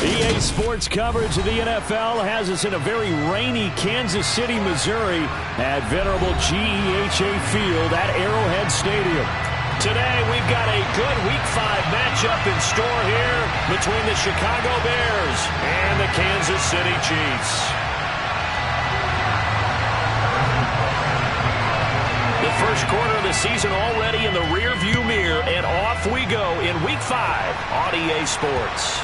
EA Sports coverage of the NFL has us in a very rainy Kansas City, Missouri at venerable GEHA Field at Arrowhead Stadium. Today we've got a good Week 5 matchup in store here between the Chicago Bears and the Kansas City Chiefs. The first quarter of the season already in the rearview mirror, and off we go in Week 5 on EA Sports.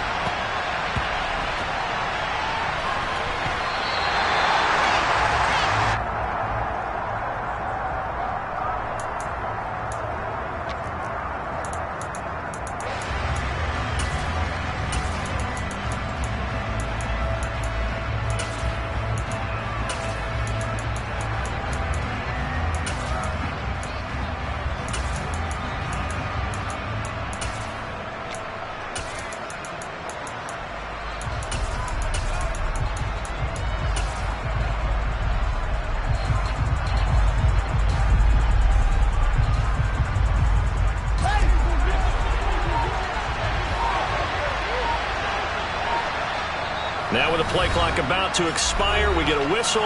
Now with the play clock about to expire, we get a whistle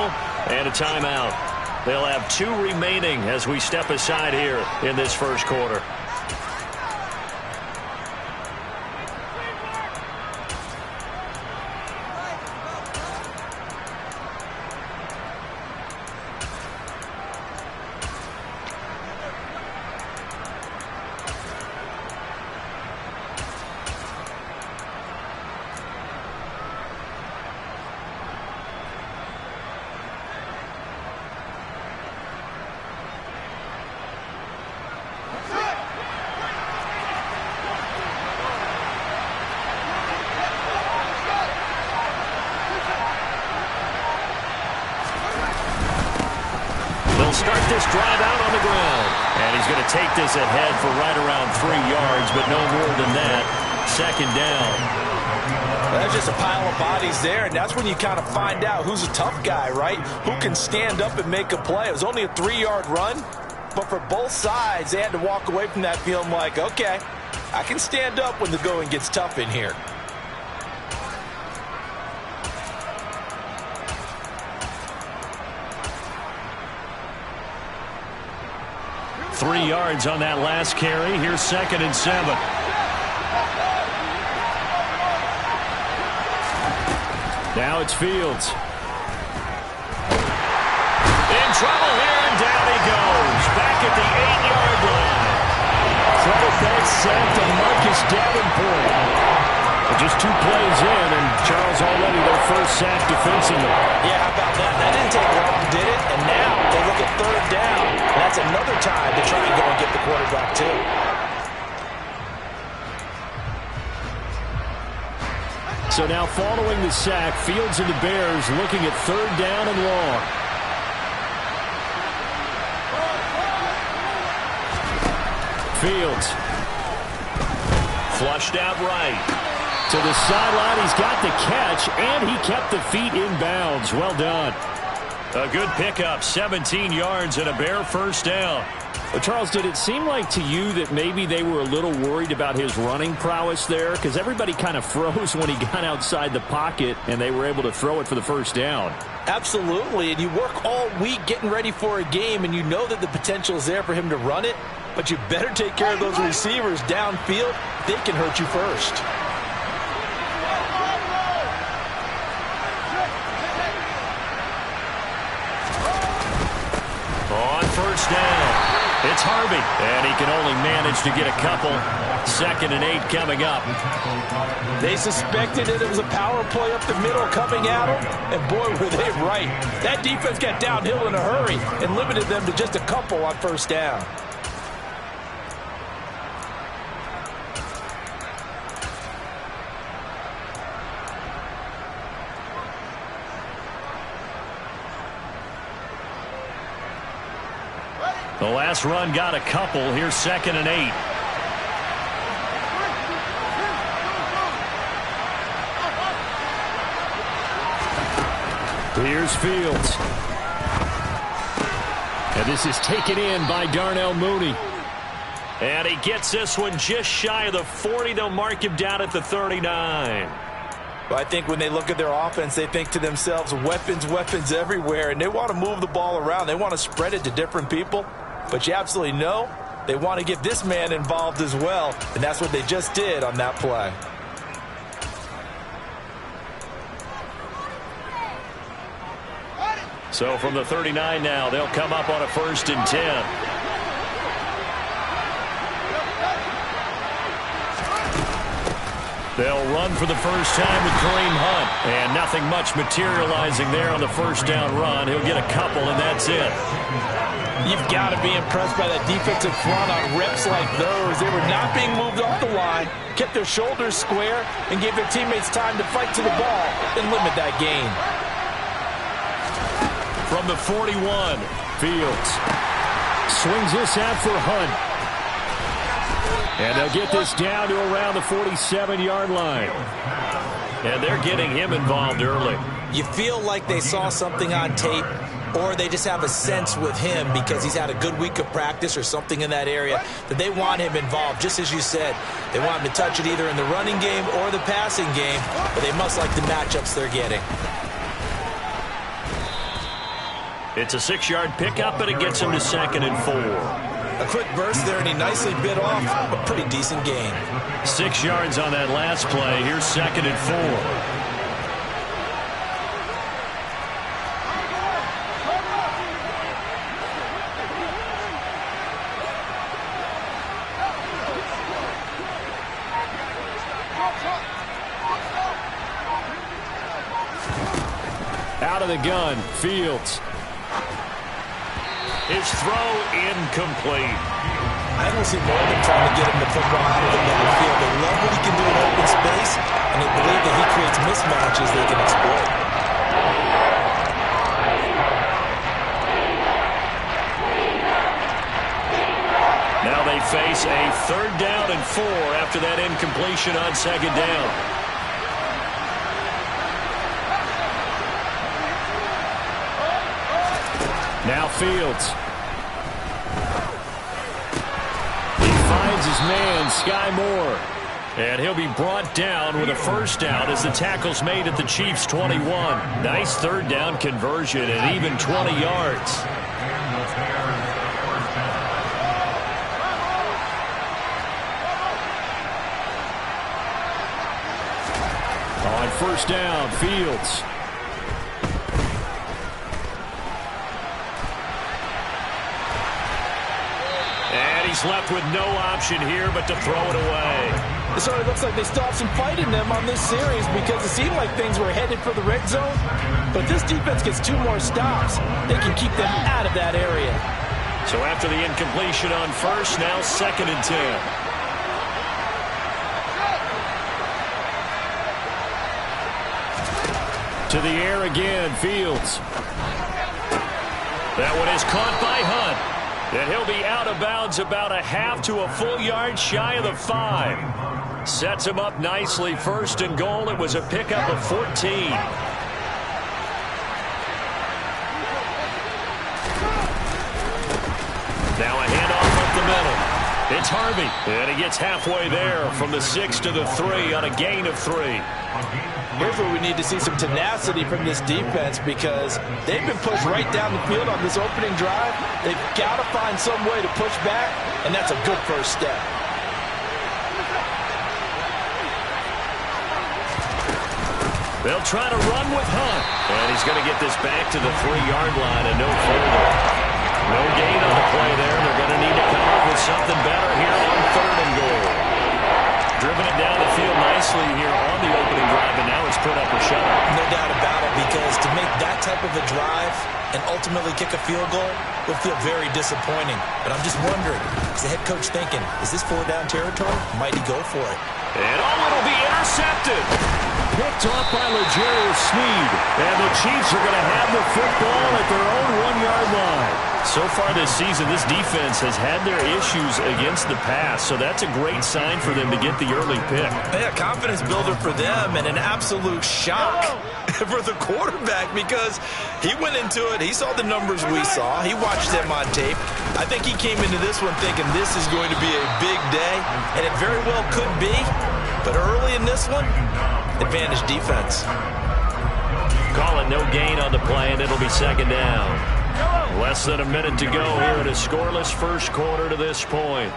and a timeout. They'll have 2 remaining as we step aside here in this first quarter. Start this drive out on the ground. And he's going to take this ahead for right around 3 yards, but no more than that. Second down. There's just a pile of bodies there, and that's when you kind of find out who's a tough guy, right? Who can stand up and make a play. It was only a 3-yard run, but for both sides, they had to walk away from that feeling like, okay, I can stand up when the going gets tough in here. Three yards on that last carry. Here's 2nd and 7. Now it's Fields. In trouble here, and down he goes. Back at the 8-yard line. Credit that sack to Marcus Davenport. Just 2 plays in, and Charles already their first sack defensively. Yeah, how about that? That didn't take long, did it? And now they look at 3rd down. And that's another time to try and go and get the quarterback, too. So now following the sack, Fields and the Bears looking at 3rd down and long. Fields. Flushed out right. To the sideline, he's got the catch, and he kept the feet in bounds. Well done. A good pickup, 17 yards and a Bear first down. Well, Charles, did it seem like to you that maybe they were a little worried about his running prowess there? Because everybody kind of froze when he got outside the pocket, and they were able to throw it for the first down. Absolutely, and you work all week getting ready for a game, and you know that the potential is there for him to run it, but you better take care of those receivers downfield. They can hurt you first. First down. It's Harvey, and he can only manage to get a couple. 2nd and 8 coming up. They suspected that it was a power play up the middle coming at them, and boy, were they right. That defense got downhill in a hurry and limited them to just a couple on first down. The last run got a couple. Here's 2nd and 8. Here's Fields. And this is taken in by Darnell Mooney. And he gets this one just shy of the 40. They'll mark him down at the 39. Well, I think when they look at their offense, they think to themselves, weapons, weapons everywhere, and they want to move the ball around. They want to spread it to different people, but you absolutely know they want to get this man involved as well, and that's what they just did on that play. So from the 39 now, they'll come up on a 1st and 10. They'll run for the first time with Kareem Hunt. And nothing much materializing there on the first down run. He'll get a couple, and that's it. You've got to be impressed by that defensive front on reps like those. They were not being moved off the line, kept their shoulders square, and gave their teammates time to fight to the ball and limit that gain. From the 41, Fields swings this out for Hunt. And they'll get this down to around the 47-yard line. And they're getting him involved early. You feel like they saw something on tape, or they just have a sense with him because he's had a good week of practice or something in that area that they want him involved. Just as you said, they want him to touch it either in the running game or the passing game, but they must like the matchups they're getting. It's a 6-yard pickup, and it gets him to 2nd and 4. A quick burst there, and he nicely bit off a pretty decent gain. 6 yards on that last play. Here's 2nd and 4. Out of the gun, Fields. His throw incomplete. I don't see more of them trying to get him the football out of the middle of the field. They love what he can do in open space, and they believe that he creates mismatches they can exploit. Now they face a 3rd down and 4 after that incompletion on 2nd down. Now Fields. He finds his man, Sky Moore. And he'll be brought down with a 1st down as the tackle's made at the Chiefs' 21. Nice 3rd down conversion and even 20 yards. On 1st down, Fields. He's left with no option here but to throw it away. It sort of looks like they still have some fight in them on this series because it seemed like things were headed for the red zone. But this defense gets 2 more stops. They can keep them out of that area. So after the incompletion on 1st, now 2nd and 10. To the air again, Fields. That one is caught by Hunt. And he'll be out of bounds about a half to a full yard shy of the 5. Sets him up nicely. 1st and goal. It was a pickup of 14. Now a handoff up the middle. It's Harvey. And he gets halfway there from the 6 to the 3 on a gain of 3. Here's where we need to see some tenacity from this defense because they've been pushed right down the field on this opening drive. They've got to find some way to push back, and that's a good first step. They'll try to run with Hunt. And he's going to get this back to the 3-yard line and no further. No gain on the play there. They're going to need to come up with something better here on 3rd and goal. Driven it down the field nicely here on the opening drive, and now it's put up or shut up. No doubt about it, because to make that type of a drive and ultimately kick a field goal would feel very disappointing. But I'm just wondering, is the head coach thinking, is this 4-down territory? Might he go for it? And it'll be intercepted. Picked off by L'Jarius Sneed. And the Chiefs are going to have the football at their own 1-yard line. So far this season, this defense has had their issues against the pass, so that's a great sign for them to get the early pick. Yeah, confidence builder for them and an absolute shock for the quarterback because he went into it, he saw the numbers we saw, he watched them on tape. I think he came into this one thinking this is going to be a big day, and it very well could be, but early in this one, advantage defense. Call it no gain on the play, and it'll be second down. Less than a minute to go here in a scoreless first quarter to this point.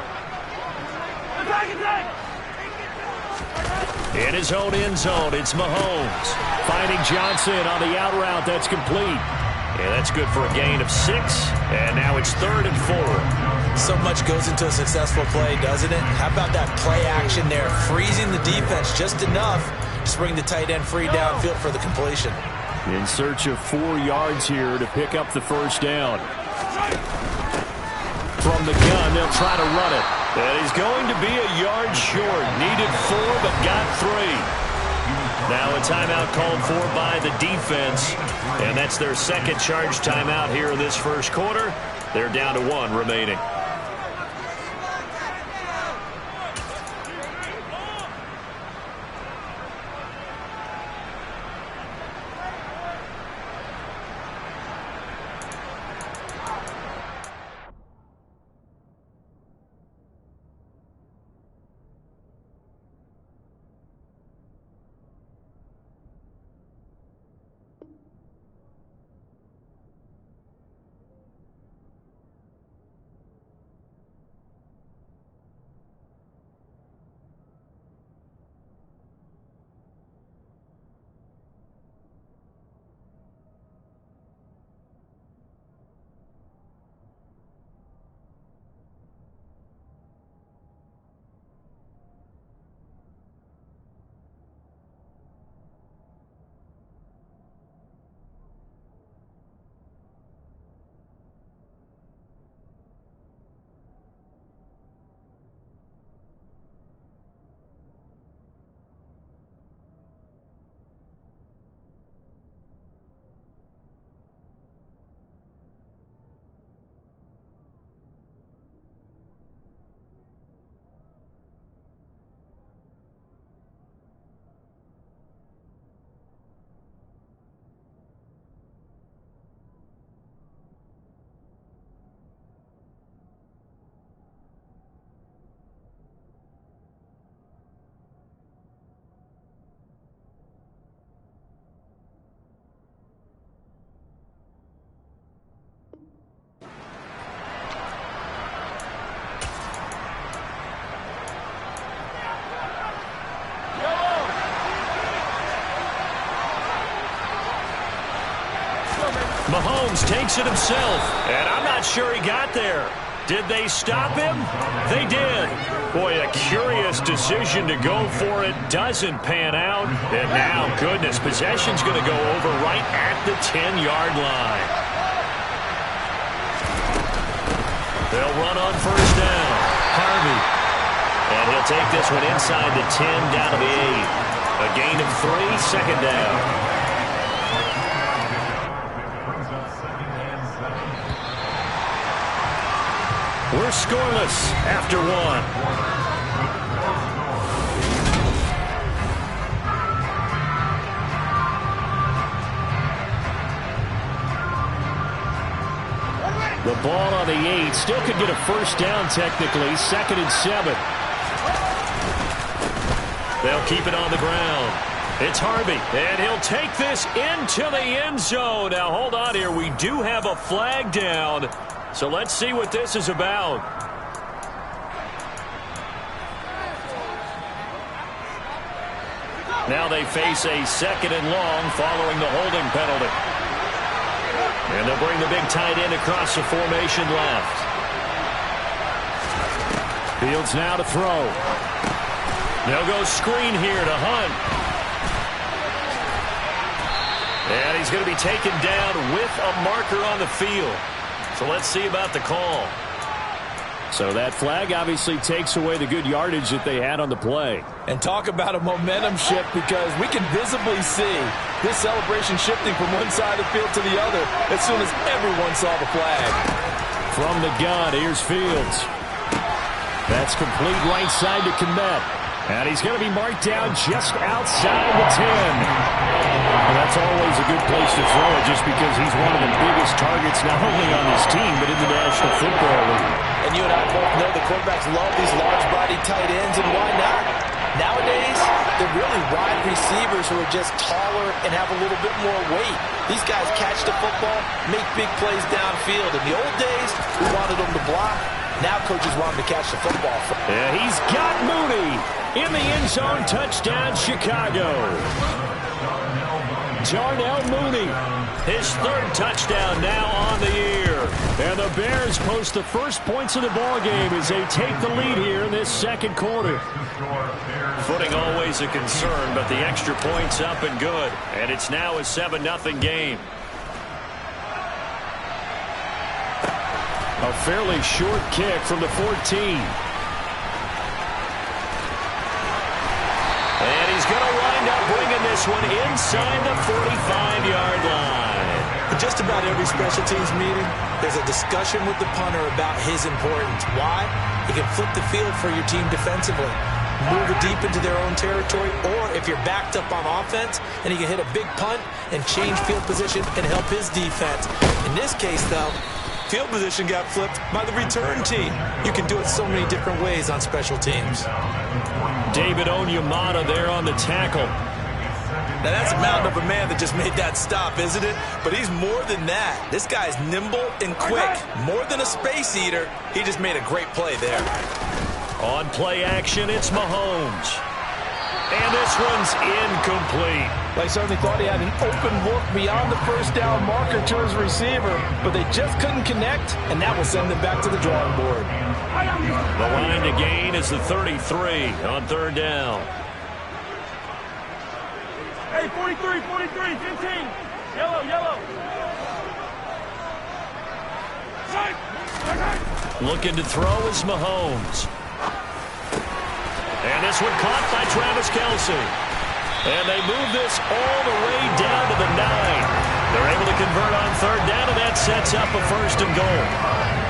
In his own end zone, it's Mahomes. Finding Johnson on the out route. That's complete. Yeah, that's good for a gain of 6. And now it's 3rd and 4. So much goes into a successful play, doesn't it? How about that play action there? Freezing the defense just enough to bring the tight end free downfield for the completion. In search of 4 yards here to pick up the first down. From the gun, they'll try to run it. And he's going to be a yard short. Needed 4, but got 3. Now a timeout called for by the defense. And that's their second charge timeout here in this first quarter. They're down to 1 remaining. Mahomes takes it himself, and I'm not sure he got there. Did they stop him? They did. Boy, a curious decision to go for it. Doesn't pan out. And now, goodness, possession's going to go over right at the 10-yard line. They'll run on first down. Harvey. And he'll take this one inside the 10, down to the 8. A gain of 3, second down. We're scoreless after 1. The ball on the 8. Still could get a first down technically. 2nd and 7. They'll keep it on the ground. It's Harvey, and he'll take this into the end zone. Now, hold on here. We do have a flag down. So let's see what this is about. Now they face a 2nd and long following the holding penalty. And they'll bring the big tight end across the formation left. Fields now to throw. They'll go screen here to Hunt. And he's going to be taken down with a marker on the field. So let's see about the call. So that flag obviously takes away the good yardage that they had on the play. And talk about a momentum shift, because we can visibly see this celebration shifting from one side of the field to the other as soon as everyone saw the flag. From the gun, here's Fields. That's complete right side to Kmet. And he's going to be marked down just outside the 10. Well, that's always a good place to throw it, just because he's one of the biggest targets not only on his team but in the National Football League. And you and I both know the quarterbacks love these large-bodied tight ends, and why not? Nowadays, they're really wide receivers who are just taller and have a little bit more weight. These guys catch the football, make big plays downfield. In the old days, we wanted them to block. Now coaches want them to catch the football. Yeah, he's got Mooney in the end zone. Touchdown, Chicago. Darnell Mooney, his third touchdown now on the year. And the Bears post the first points of the ballgame as they take the lead here in this second quarter. Footing always a concern, but the extra point's up and good. And it's now a 7-0 game. A fairly short kick from the 14. And he's going to wind up bringing this one inside the 45-yard line. In just about every special teams meeting, there's a discussion with the punter about his importance. Why? He can flip the field for your team defensively, move it deep into their own territory, or if you're backed up on offense, and he can hit a big punt and change field position and help his defense. In this case, though, field position got flipped by the return team. You can do it so many different ways on special teams. David Onyemata there on the tackle. Now, that's a mountain of a man that just made that stop, isn't it? But he's more than that. This guy's nimble and quick. More than a space eater. He just made a great play there. On play action, it's Mahomes. And this one's incomplete. They certainly thought he had an open look beyond the first down marker to his receiver, but they just couldn't connect, and that will send them back to the drawing board. The line to gain is the 33 on third down. Hey, 43, 15. Yellow. Looking to throw is Mahomes. And this one caught by Travis Kelce. And they move this all the way down to the 9. They're able to convert on third down, and that sets up a first and goal.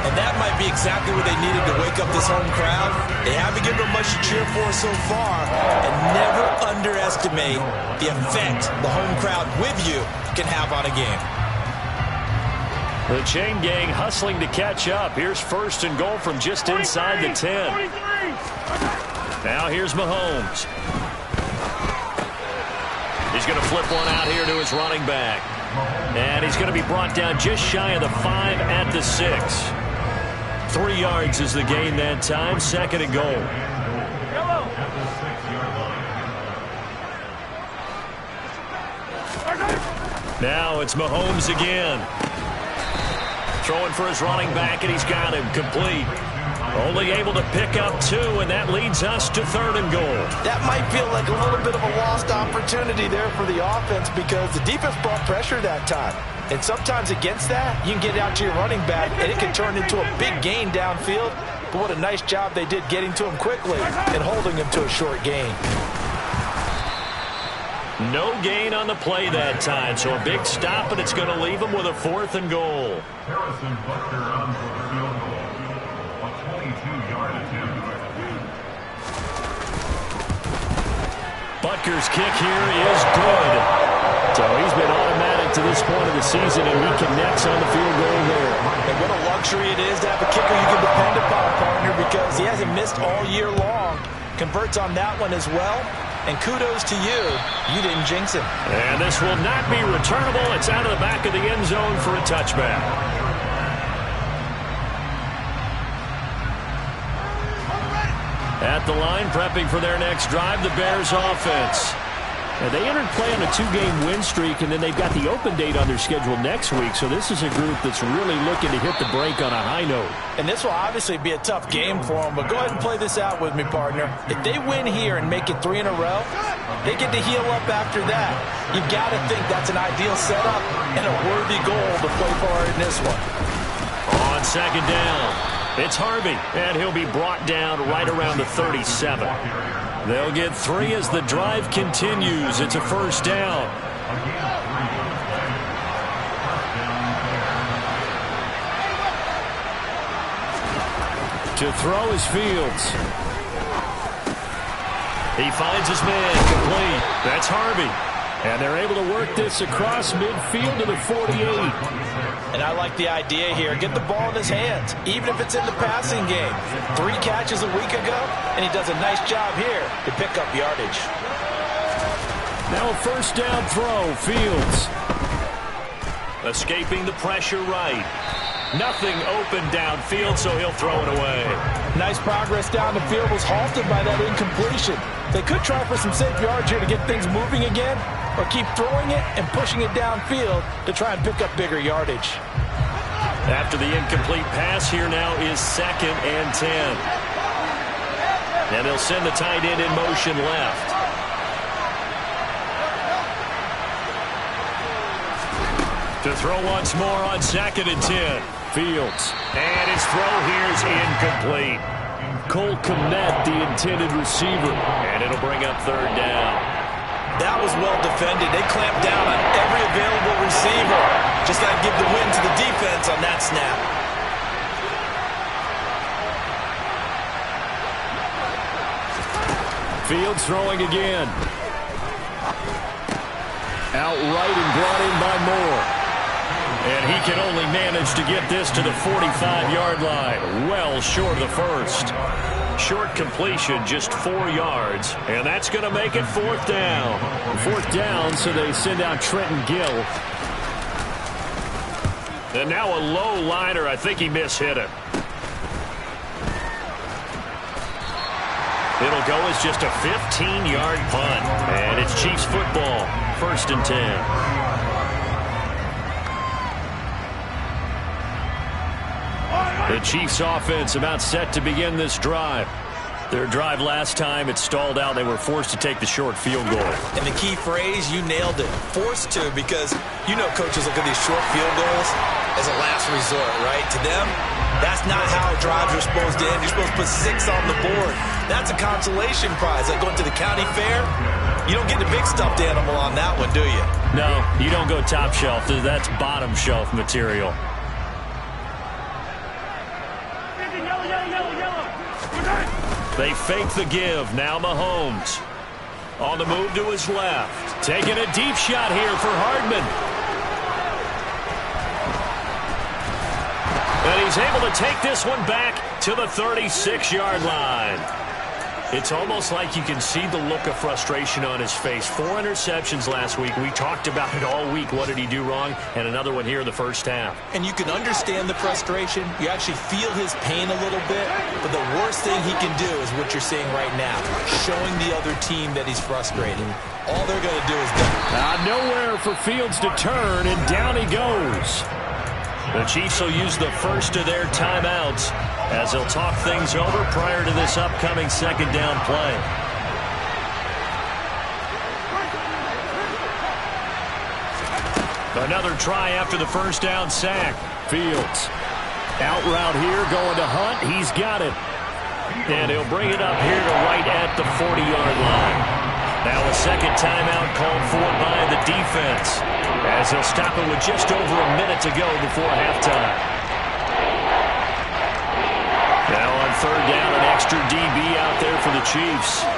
And that might be exactly what they needed to wake up this home crowd. They haven't given them much to cheer for so far. And never underestimate the effect the home crowd with you can have on a game. The chain gang hustling to catch up. Here's first and goal from just inside the 10. Now here's Mahomes. He's going to flip one out here to his running back. And he's going to be brought down just shy of the 5 at the 6. 3 yards is the gain that time. Second and goal. Now it's Mahomes again. Throwing for his running back, and he's got him complete. Only able to pick up 2, and that leads us to third and goal. That might feel like a little bit of a lost opportunity there for the offense because the defense brought pressure that time. And sometimes against that, you can get out to your running back, and it can turn into a big gain downfield. But what a nice job they did getting to him quickly and holding him to a short gain. No gain on the play that time, so a big stop, and it's going to leave him with a fourth and goal. Harrison Butker on for the field goal. A 22-yard attempt. Butker's kick here is good. So he's been automatic to this point of the season, and he connects on the field goal there. And what a luxury it is to have a kicker you can depend upon, partner, because he hasn't missed all year long. Converts on that one as well. And kudos to you. You didn't jinx him. And this will not be returnable. It's out of the back of the end zone for a touchback. At the line, prepping for their next drive, the Bears offense. And they entered play on a 2-game win streak, and then they've got the open date on their schedule next week. So this is a group that's really looking to hit the break on a high note. And this will obviously be a tough game for them, but go ahead and play this out with me, partner. If they win here and make it 3 in a row, they get to heal up after that. You've got to think that's an ideal setup and a worthy goal to play for in this one. On second down, it's Harvey, and he'll be brought down right around the 37. They'll get 3 as the drive continues. It's a first down. To throw is Fields. He finds his man complete. That's Harvey. And they're able to work this across midfield to the 48. And I like the idea here. Get the ball in his hands, even if it's in the passing game. 3 catches a week ago, and he does a nice job here to pick up yardage. Now a first down throw, Fields. Escaping the pressure right. Nothing open downfield, so he'll throw it away. Nice progress down the field, was halted by that incompletion. They could try for some safe yards here to get things moving again, or keep throwing it and pushing it downfield to try and pick up bigger yardage. After the incomplete pass, here now is 2nd and 10. And they'll send the tight end in motion left. To throw once more on 2nd and 10. Fields. And his throw here is incomplete. Cole Kmet, the intended receiver. And it'll bring up 3rd down. That was well defended. They clamped down on every available receiver. Just got to give the win to the defense on that snap. Fields throwing again. Outright and brought in by Moore. And he can only manage to get this to the 45-yard line. Well short of the first. Short completion, just 4 yards. And that's going to make it 4th down. 4th down, so they send out Trenton Gill. And now a low liner. I think he mishit it. It'll go as just a 15-yard punt. And it's Chiefs football. 1st and 10. The Chiefs offense about set to begin this drive. Their drive last time, it stalled out. They were forced to take the short field goal. And the key phrase, you nailed it. Forced to, because you know coaches look at these short field goals as a last resort, right? To them, that's not how drives are supposed to end. You're supposed to put 6 on the board. That's a consolation prize. Like going to the county fair, you don't get the big stuffed animal on that one, do you? No, you don't go top shelf. That's bottom shelf material. They fake the give. Now Mahomes. On the move to his left. Taking a deep shot here for Hardman. And he's able to take this one back to the 36-yard line. It's almost like you can see the look of frustration on his face. 4 interceptions last week. We talked about it all week. What did he do wrong? And another one here in the first half. And you can understand the frustration. You actually feel his pain a little bit. But the worst thing he can do is what you're seeing right now. Showing the other team that he's frustrated. All they're going to do is go. Nowhere for Fields to turn, and down he goes. The Chiefs will use the first of their timeouts as they'll talk things over prior to this upcoming 2nd down play. Another try after the first down sack. Fields. Out route here, going to Hunt. He's got it. And he'll bring it up here to right at the 40-yard line. Now a 2nd timeout called for by the defense, as they'll stop it with just over a minute to go before halftime. Now on 3rd down, an extra DB out there for the Chiefs.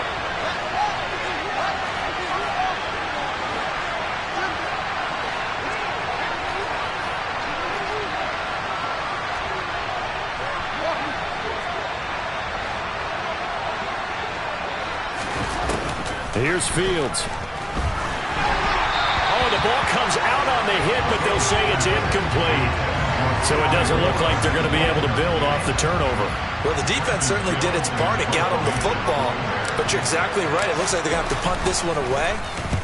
Here's Fields. Oh, the ball comes out on the hit, but they'll say it's incomplete. So it doesn't look like they're going to be able to build off the turnover. Well, the defense certainly did its part. It got them the football. But you're exactly right. It looks like they're going to have to punt this one away.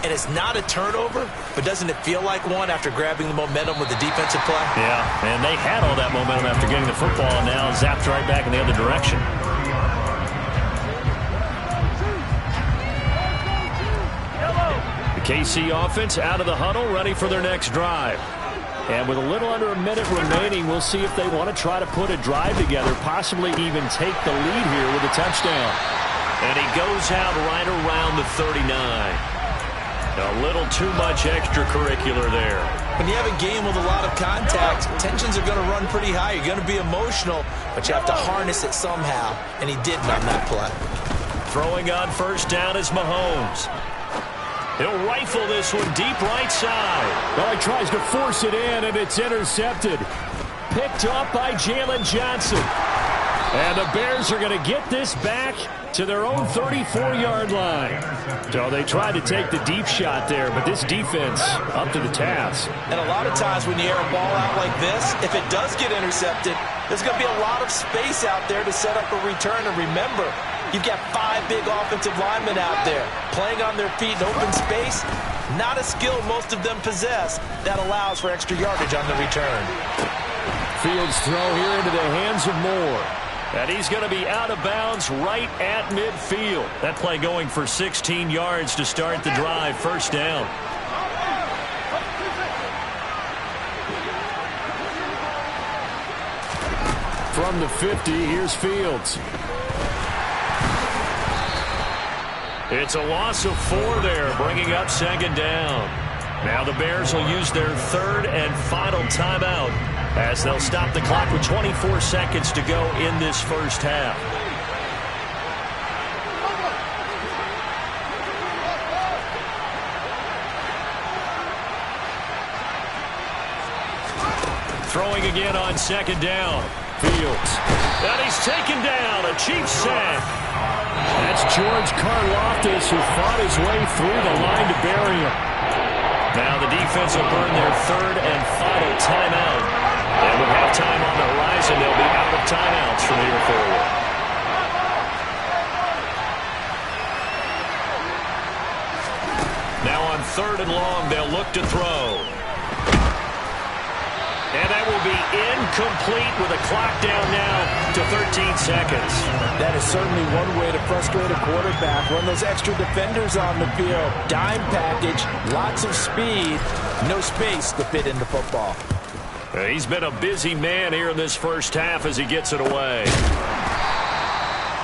And it's not a turnover, but doesn't it feel like one after grabbing the momentum with the defensive play? Yeah, and they had all that momentum after getting the football, and now zapped right back in the other direction. KC offense out of the huddle, ready for their next drive. And with a little under a minute remaining, we'll see if they want to try to put a drive together, possibly even take the lead here with a touchdown. And he goes out right around the 39. A little too much extracurricular there. When you have a game with a lot of contact, tensions are going to run pretty high. You're going to be emotional, but you have to harness it somehow. And he didn't on that play. Throwing on 1st down is Mahomes. He'll rifle this one deep right side. Well, he tries to force it in, and it's intercepted. Picked off by Jalen Johnson. And the Bears are going to get this back to their own 34-yard line. So they tried to take the deep shot there, but this defense up to the task. And a lot of times when you air a ball out like this, if it does get intercepted, there's going to be a lot of space out there to set up a return. And remember, you've got 5 big offensive linemen out there playing on their feet in open space. Not a skill most of them possess that allows for extra yardage on the return. Fields throw here into the hands of Moore. And he's going to be out of bounds right at midfield. That play going for 16 yards to start the drive. First down. From the 50, here's Fields. It's a loss of 4 there, bringing up second down. Now the Bears will use their third and final timeout as they'll stop the clock with 24 seconds to go in this first half. Throwing again on second down. Fields. And he's taken down. A Chiefs sack. That's George Karlaftis, who fought his way through the line to bury him. Now the defense will burn their third and final timeout. And with halftime on the horizon, they'll be out of timeouts from here forward. Now on third and long, they'll look to throw. And that will be incomplete with a clock down now to 13 seconds. That is certainly one way to frustrate a quarterback. Run those extra defenders on the field. Dime package, lots of speed, no space to fit into football. He's been a busy man here in this first half as he gets it away.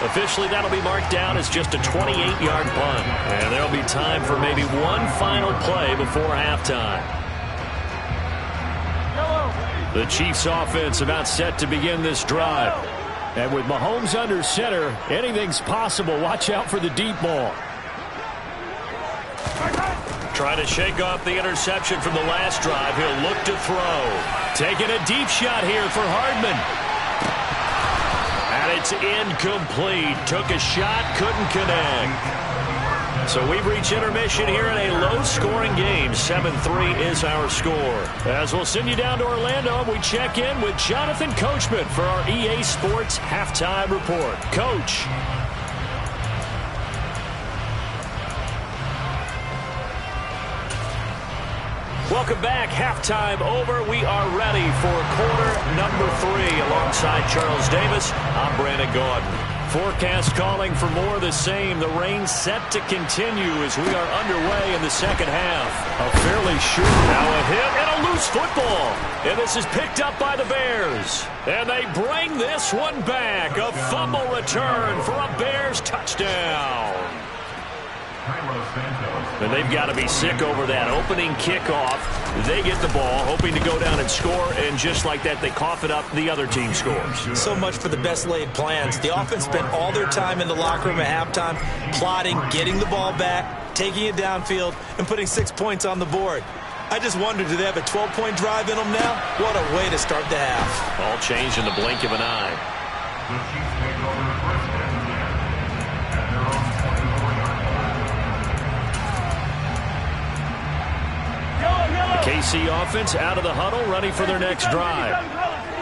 Officially, that'll be marked down as just a 28-yard punt. And there'll be time for maybe one final play before halftime. The Chiefs offense about set to begin this drive. And with Mahomes under center, anything's possible. Watch out for the deep ball. Trying to shake off the interception from the last drive. He'll look to throw. Taking a deep shot here for Hardman. And it's incomplete. Took a shot, couldn't connect. So we've reached intermission here in a low-scoring game. 7-3 is our score. As we'll send you down to Orlando, we check in with Jonathan Coachman for our EA Sports Halftime Report. Coach. Welcome back. Halftime over. We are ready for quarter number 3. Alongside Charles Davis, I'm Brandon Gaudin. Forecast calling for more of the same. The rain set to continue as we are underway in the second half. A fairly short. Now a hit and a loose football. And this is picked up by the Bears. And they bring this one back. A fumble return for a Bears touchdown. And they've got to be sick over that opening kickoff. They get the ball, hoping to go down and score, and just like that, they cough it up. The other team scores. So much for the best laid plans. The offense spent all their time in the locker room at halftime plotting, getting the ball back, taking it downfield, and putting 6 points on the board. I just wonder, do they have a 12-point drive in them now? What a way to start the half. All changed in the blink of an eye. The Chiefs take over the first and 10 at their own 24-yard line. KC offense out of the huddle, ready for their next drive.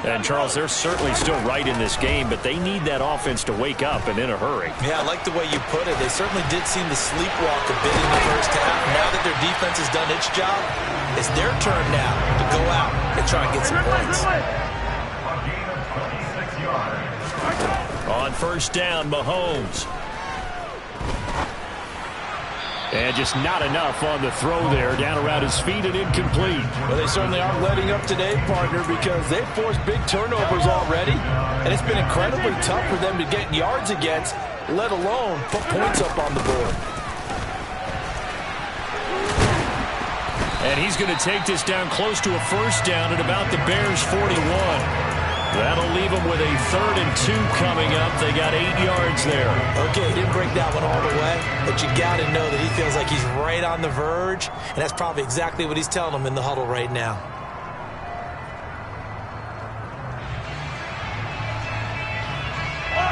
And, Charles, they're certainly still right in this game, but they need that offense to wake up and in a hurry. Yeah, I like the way you put it. They certainly did seem to sleepwalk a bit in the first half. Now that their defense has done its job, it's their turn now to go out and try and get some points. A gain of 26 yards. On first down, Mahomes. And just not enough on the throw there. Down around his feet and incomplete. Well, they certainly aren't letting up today, partner, because they've forced big turnovers already. And it's been incredibly tough for them to get yards against, let alone put points up on the board. And he's going to take this down close to a first down at about the Bears' 41. That'll leave them with a 3rd and 2 coming up. They got 8 yards there. Okay, he didn't break that one all the way, but you got to know that he feels like he's right on the verge, and that's probably exactly what he's telling them in the huddle right now.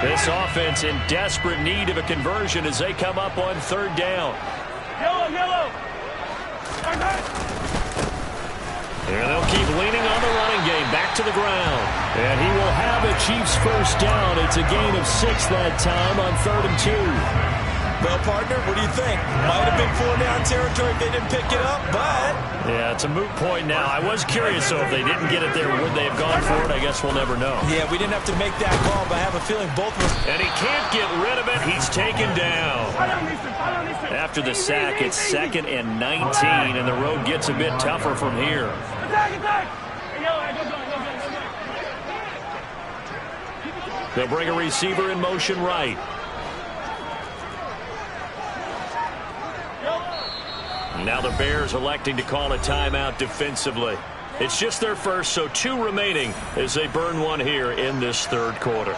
This offense in desperate need of a conversion as they come up on 3rd down. Yellow, yellow. And they'll keep leaning on the running game. Back to the ground. And he will have a Chiefs first down. It's a gain of 6 that time on 3rd and 2. Well, partner, what do you think? Might have been 4-down territory if they didn't pick it up, but... Yeah, it's a moot point now. I was curious, though, if they didn't get it there, would they have gone for it? I guess we'll never know. Yeah, we didn't have to make that call, but I have a feeling both of us... And he can't get rid of it. He's taken down. After the sack, it's 2nd and 19, and the road gets a bit tougher from here. They'll bring a receiver in motion right. Now the Bears electing to call a timeout defensively. It's just their first, so 2 remaining as they burn one here in this 3rd quarter.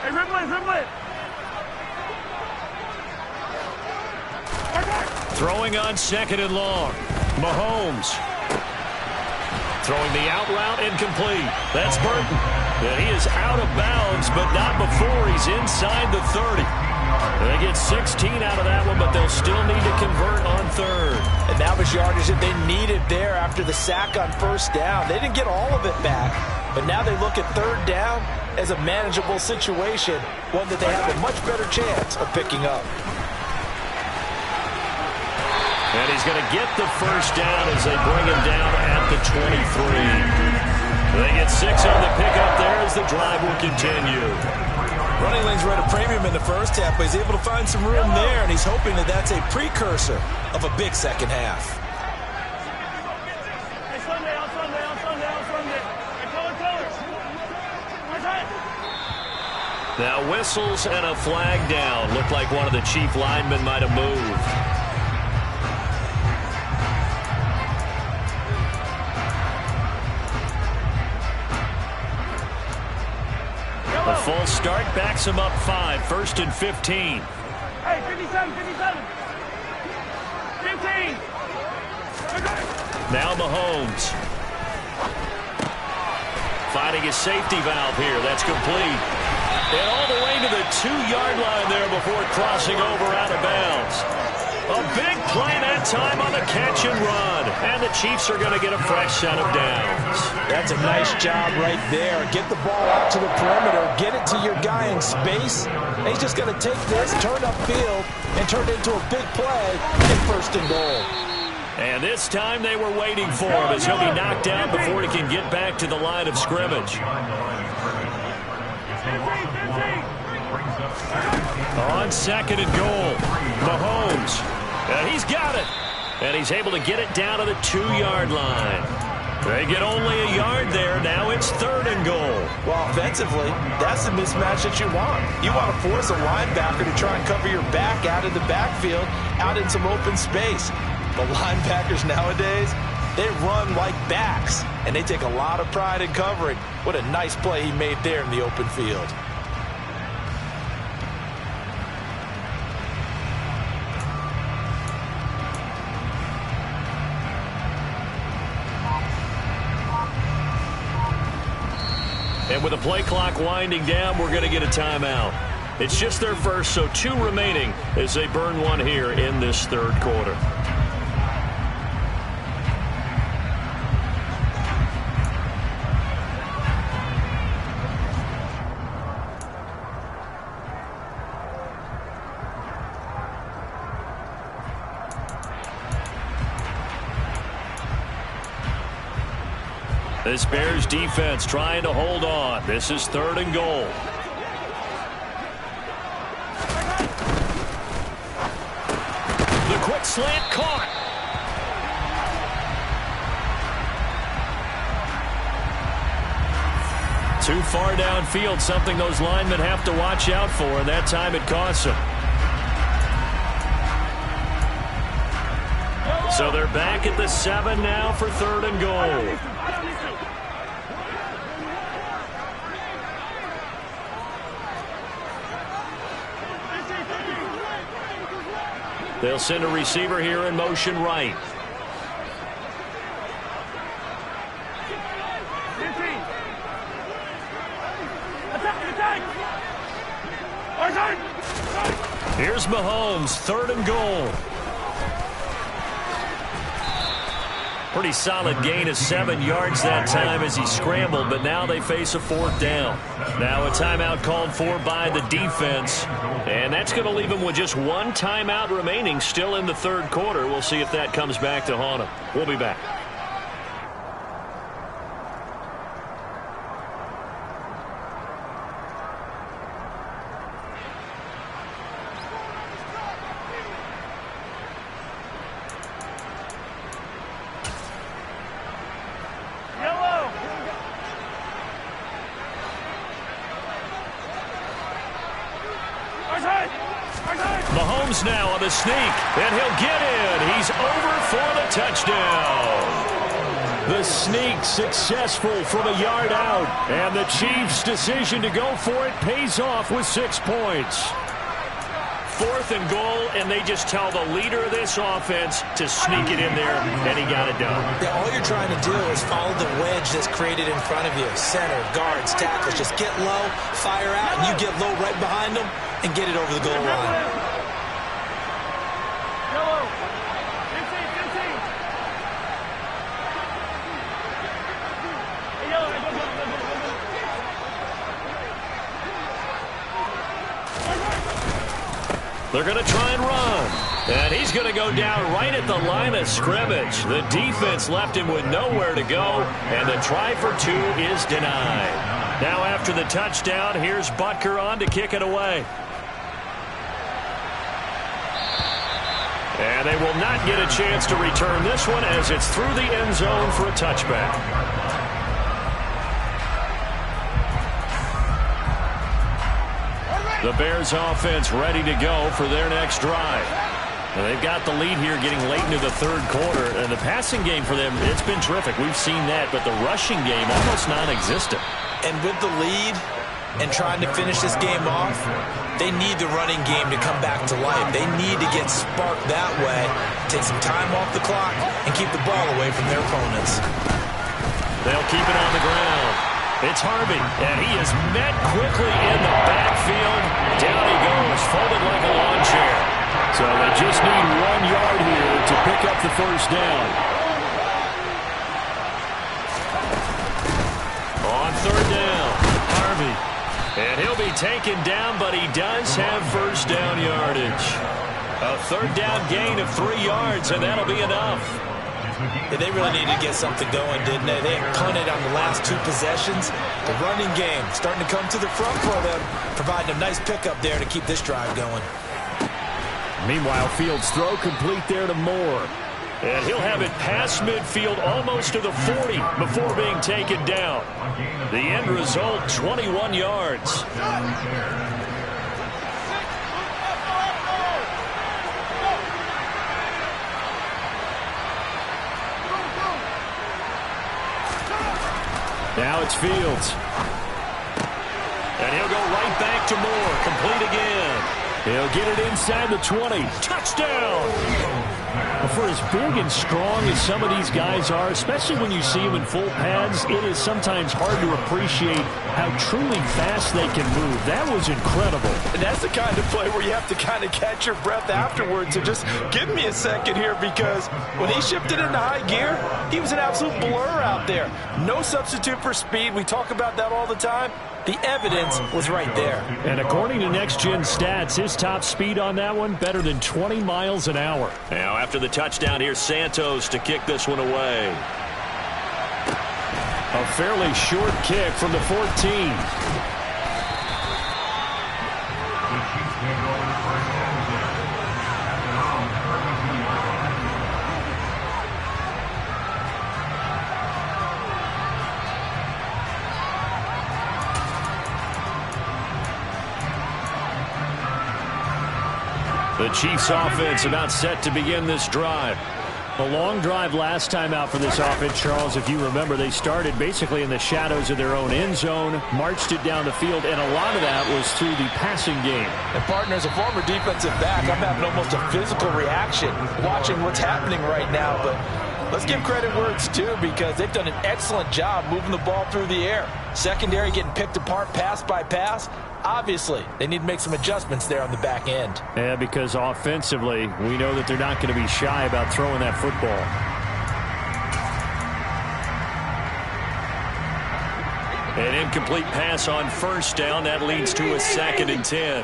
Hey, Ripley. Throwing on 2nd and long. Mahomes. Throwing the out route incomplete. That's Burton. And he is out of bounds, but not before he's inside the 30. They get 16 out of that one, but they'll still need to convert on 3rd. And that was yardage that they needed there after the sack on 1st down. They didn't get all of it back, but now they look at 3rd down as a manageable situation, one that they have a much better chance of picking up. And he's going to get the first down as they bring him down at the 23. They get 6 on the pickup there as the drive will continue. Running lanes were at a premium in the first half, but he's able to find some room there, and he's hoping that that's a precursor of a big second half. Hey, Sunday. Now whistles and a flag down. Looked like one of the Chief linemen might have moved. The full start backs him up 5, 1st and 15. Hey, 57. 15. Now Mahomes. Finding his safety valve here. That's complete. And all the way to the 2-yard line there before crossing over out of bounds. A big play that time on the catch and run. And the Chiefs are going to get a fresh set of downs. That's a nice job right there. Get the ball out to the perimeter. Get it to your guy in space. And he's just going to take this, turn upfield, and turn it into a big play in 1st and goal. And this time they were waiting for him as he'll be knocked down before he can get back to the line of scrimmage. On 2nd and goal, Mahomes. And he's got it. And he's able to get it down to the 2-yard line. They get only a yard there. Now it's 3rd and goal. Well, offensively, that's the mismatch that you want. You want to force a linebacker to try and cover your back out in the backfield, out in some open space. The linebackers nowadays, they run like backs, and they take a lot of pride in covering. What a nice play he made there in the open field. And with the play clock winding down, we're going to get a timeout. It's just their first, so 2 remaining as they burn one here in this 3rd quarter. This Bears defense trying to hold on. This is 3rd and goal. The quick slant caught. Too far downfield, something those linemen have to watch out for, and that time it costs them. So they're back at the 7 now for 3rd and goal. They'll send a receiver here in motion right. Here's Mahomes, 3rd and goal. Pretty solid gain of 7 yards that time as he scrambled, but now they face a 4th down. Now a timeout called for by the defense, and that's going to leave them with just 1 timeout remaining still in the 3rd quarter. We'll see if that comes back to haunt them. We'll be back. Mahomes now on the sneak, and he'll get in. He's over for the touchdown. The sneak successful from a yard out, and the Chiefs' decision to go for it pays off with 6 points. 4th and goal, and they just tell the leader of this offense to sneak it in there, and he got it done. Yeah, all you're trying to do is follow the wedge that's created in front of you. Center, guards, tackles. Just get low, fire out, and you get low right behind them and get it over the goal line. They're going to try and run. And he's going to go down right at the line of scrimmage. The defense left him with nowhere to go, and the try for 2 is denied. Now after the touchdown, here's Butker on to kick it away. And they will not get a chance to return this one as it's through the end zone for a touchback. The Bears offense ready to go for their next drive. And they've got the lead here getting late into the 3rd quarter. And the passing game for them, it's been terrific. We've seen that. But the rushing game, almost non-existent. And with the lead and trying to finish this game off, they need the running game to come back to life. They need to get sparked that way, take some time off the clock, and keep the ball away from their opponents. They'll keep it on the ground. It's Harvey, and he is met quickly in the backfield. Down he goes, folded like a lawn chair. So they just need 1 yard here to pick up the 1st down. On 3rd down, Harvey. And he'll be taken down, but he does have 1st down yardage. A 3rd down gain of 3 yards, and that'll be enough. Yeah, they really needed to get something going, didn't they? They punted on the last 2 possessions. The running game starting to come to the front for them, providing a nice pickup there to keep this drive going. Meanwhile, Fields' throw complete there to Moore. And he'll have it past midfield almost to the 40 before being taken down. The end result, 21 yards. Now it's Fields. And he'll go right back to Moore. Complete again. He'll get it inside the 20. Touchdown! For as big and strong as some of these guys are, especially when you see them in full pads, it is sometimes hard to appreciate how truly fast they can move. That was incredible. And that's the kind of play where you have to kind of catch your breath afterwards and just give me a second here, because when he shifted into high gear, he was an absolute blur out there. No substitute for speed. We talk about that all the time. The evidence was right there. And according to Next Gen Stats, his top speed on that one, better than 20 miles an hour. Now after the touchdown, here's Santos to kick this one away. A fairly short kick from the 14. The Chiefs offense about set to begin this drive. A long drive last time out for this offense, Charles. If you remember, they started basically in the shadows of their own end zone, marched it down the field, and a lot of that was through the passing game. And partner, as a former defensive back, I'm having almost a physical reaction watching what's happening right now. But let's give credit where it's due, because they've done an excellent job moving the ball through the air. Secondary getting picked apart pass by pass. Obviously, they need to make some adjustments there on the back end. Yeah, because offensively, we know that they're not going to be shy about throwing that football. An incomplete pass on first down. That leads to a 2nd and 10.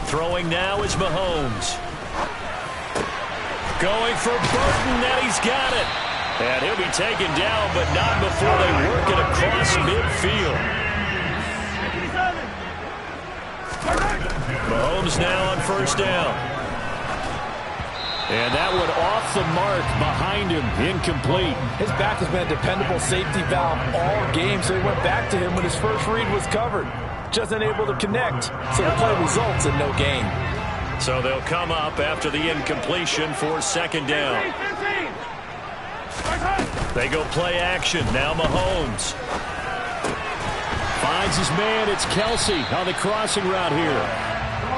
Throwing now is Mahomes. Going for Burton, and he's got it. And he'll be taken down, but not before they work it across midfield. Mahomes now on first down. And that one off the mark behind him, incomplete. His back has been a dependable safety valve all game, so he went back to him when his first read was covered. Just unable to connect, so the play results in no gain. So they'll come up after the incompletion for 2nd down. They go play action. Now Mahomes finds his man. It's Kelsey on the crossing route here.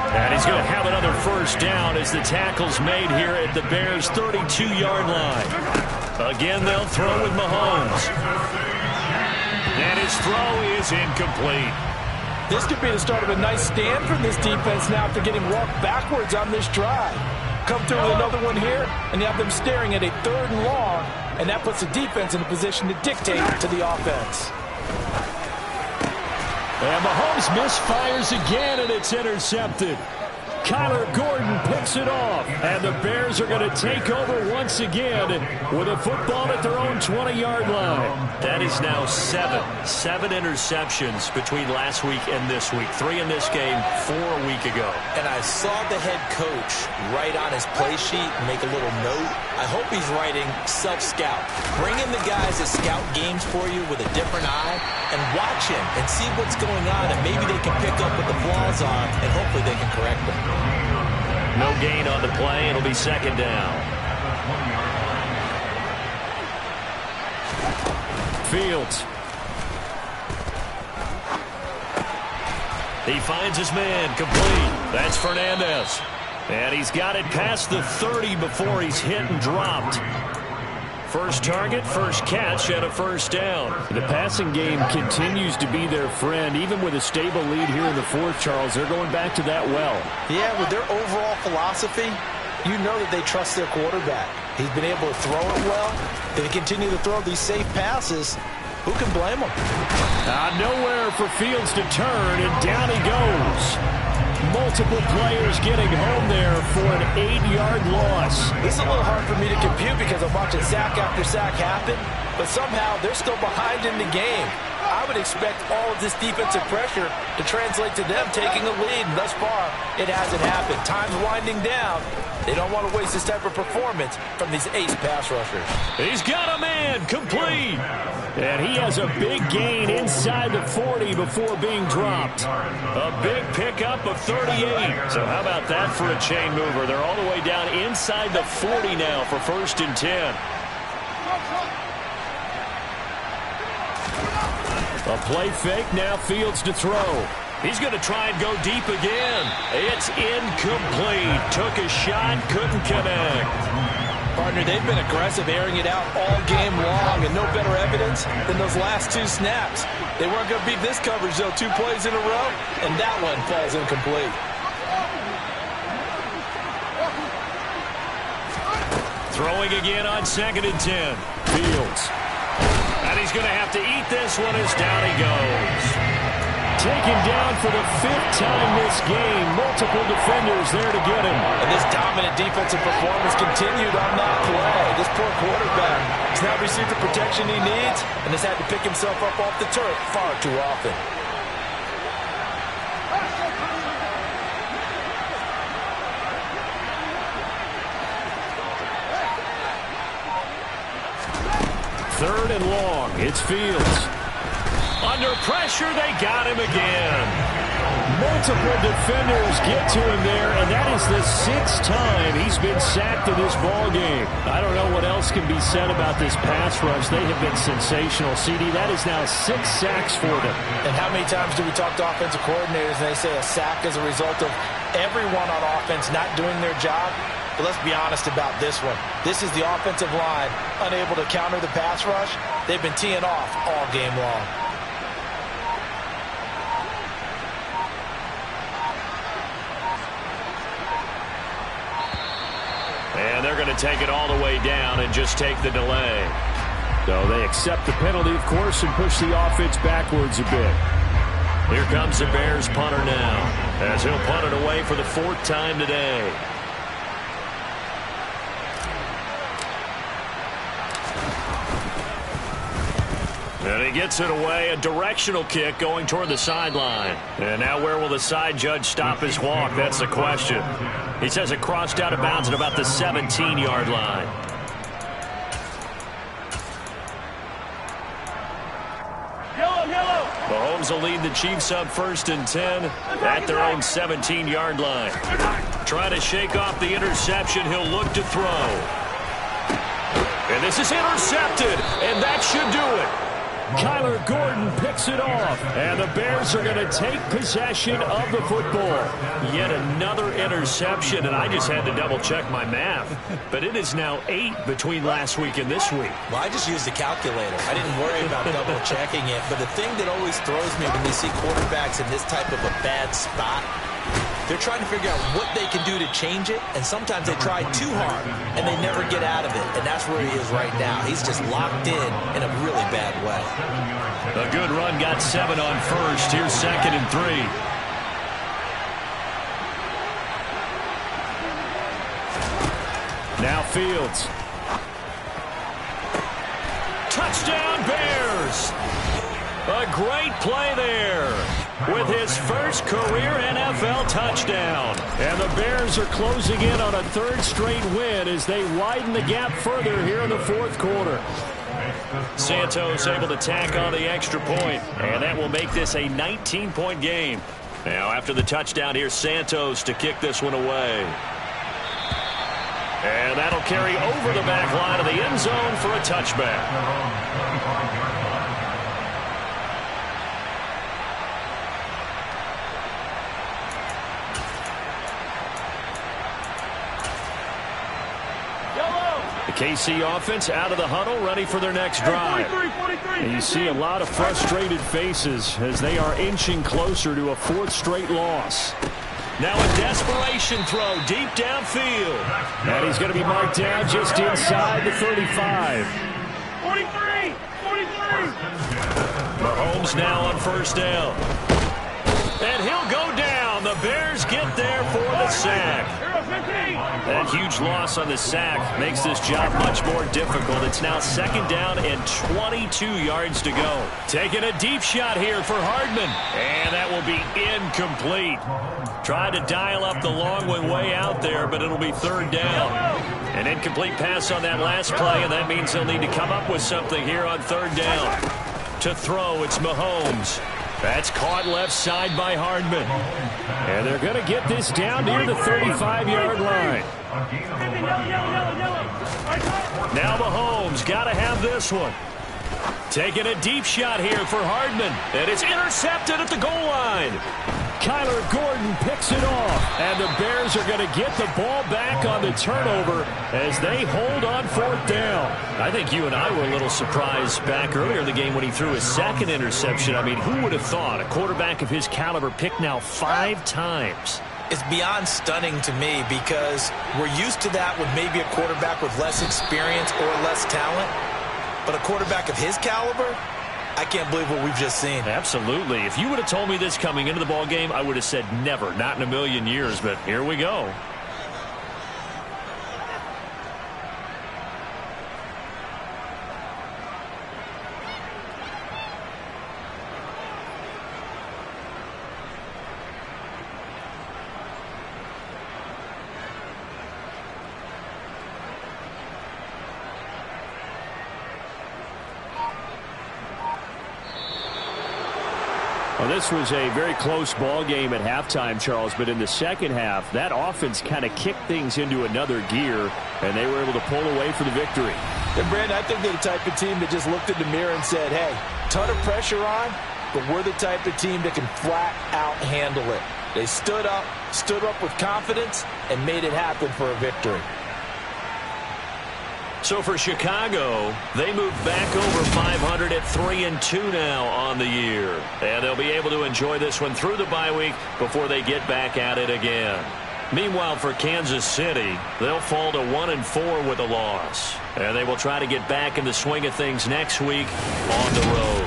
And he's going to have another first down as the tackle's made here at the Bears' 32-yard line. Again, they'll throw with Mahomes. And his throw is incomplete. This could be the start of a nice stand from this defense now after getting walked backwards on this drive. Come through with another one here, and you have them staring at a 3rd and long, and that puts the defense in a position to dictate to the offense. And Mahomes misfires again, and it's intercepted. Kyler Gordon picks it off, and the Bears are going to take over once again with a football at their own 20-yard line. That is now 7 interceptions between last week and this week. 3 in this game, 4 a week ago. And I saw the head coach write on his play sheet, make a little note. I hope he's writing self-scout. Bring in the guys that scout games for you with a different eye and watch him and see what's going on, and maybe they can pick up what the flaws are, and hopefully they can correct them. No gain on the play. It'll be 2nd down. Fields. He finds his man, complete. That's Fernandez. And he's got it past the 30 before he's hit and dropped. First target, first catch, and a first down. The passing game continues to be their friend. Even with a stable lead here in the 4th, Charles, they're going back to that well. Yeah, with their overall philosophy, you know that they trust their quarterback. He's been able to throw it well. If they continue to throw these safe passes, who can blame them? Nowhere for Fields to turn, and down he goes. Multiple players getting home there for an 8-yard loss. This is a little hard for me to compute because I'm watching sack after sack happen, but somehow they're still behind in the game. I would expect all of this defensive pressure to translate to them taking a lead, and thus far, it hasn't happened. Time's winding down. They don't want to waste this type of performance from these ace pass rushers. He's got a man, complete. And he has a big gain inside the 40 before being dropped. A big pickup of 38. So how about that for a chain mover? They're all the way down inside the 40 now for 1st and 10. A play fake, now Fields to throw. He's going to try and go deep again. It's incomplete. Took a shot, couldn't connect. Partner, they've been aggressive, airing it out all game long, and no better evidence than those last 2 snaps. They weren't going to beat this coverage, though, 2 plays in a row, and that one falls incomplete. Throwing again on 2nd and 10. Fields. And he's going to have to eat this one as down he goes. Taken down for the 5th time this game. Multiple defenders there to get him. And this dominant defensive performance continued on that play. This poor quarterback has not received the protection he needs and has had to pick himself up off the turf far too often. Third and long. It's Fields. Under pressure, they got him again. Multiple defenders get to him there, and that is the 6th time he's been sacked in this ball game. I don't know what else can be said about this pass rush. They have been sensational, CD. That is now 6 sacks for them. And how many times do we talk to offensive coordinators and they say a sack is a result of everyone on offense not doing their job? But let's be honest about this one. This is the offensive line unable to counter the pass rush. They've been teeing off all game long. And they're going to take it all the way down and just take the delay. So they accept the penalty, of course, and push the offense backwards a bit. Here comes the Bears punter now, as he'll punt it away for the 4th time today. And he gets it away, a directional kick going toward the sideline. And now where will the side judge stop his walk? That's the question. He says it crossed out of bounds at about the 17-yard line. Mahomes will lead the Chiefs up 1st and 10 at their own 17-yard line. Trying to shake off the interception, he'll look to throw. And this is intercepted, and that should do it. Kyler Gordon picks it off, and the Bears are going to take possession of the football. Yet another interception, and I just had to double-check my math. But it is now 8 between last week and this week. Well, I just used the calculator. I didn't worry about double-checking it. But the thing that always throws me when you see quarterbacks in this type of a bad spot, they're trying to figure out what they can do to change it, and sometimes they try too hard, and they never get out of it, and that's where he is right now. He's just locked in a really bad way. A good run, got 7 on 1st. Here's 2nd and 3. Now Fields. Touchdown, Bears! A great play there with his first career NFL touchdown. And the Bears are closing in on a 3rd straight win as they widen the gap further here in the 4th quarter. Santos able to tack on the extra point, and that will make this a 19-point game. Now after the touchdown, here's Santos to kick this one away. And that'll carry over the back line of the end zone for a touchback. KC offense out of the huddle, ready for their next drive. And you see a lot of frustrated faces as they are inching closer to a 4th straight loss. Now a desperation throw deep downfield. And he's going to be marked down just inside the 35. 43! Mahomes now on 1st down. And he'll go down. The Bears get there for the sack. That huge loss on the sack makes this job much more difficult. It's now 2nd down and 22 yards to go. Taking a deep shot here for Hardman. And that will be incomplete. Tried to dial up the long one way out there, but it'll be 3rd down. An incomplete pass on that last play, and that means they'll need to come up with something here on 3rd down. To throw, it's Mahomes. That's caught left side by Hardman. And they're going to get this down near the 35-yard line. Now Mahomes got to have this one. Taking a deep shot here for Hardman. And it's intercepted at the goal line. Kyler Gordon picks it off, and the Bears are going to get the ball back on the turnover as they hold on 4th down. I think you and I were a little surprised back earlier in the game when he threw his 2nd interception. I mean, who would have thought a quarterback of his caliber picked now 5 times? It's beyond stunning to me because we're used to that with maybe a quarterback with less experience or less talent. But a quarterback of his caliber, I can't believe what we've just seen. Absolutely. If you would have told me this coming into the ball game, I would have said never, not in a million years. But here we go. Well, this was a very close ball game at halftime, Charles, but in the second half, that offense kind of kicked things into another gear, and they were able to pull away for the victory. And, Brandon, I think they're the type of team that just looked in the mirror and said, hey, ton of pressure on, but we're the type of team that can flat out handle it. They stood up with confidence, and made it happen for a victory. So for Chicago, they move back over 500 at 3-2 now on the year. And they'll be able to enjoy this one through the bye week before they get back at it again. Meanwhile, for Kansas City, they'll fall to 1-4 with a loss. And they will try to get back in the swing of things next week on the road.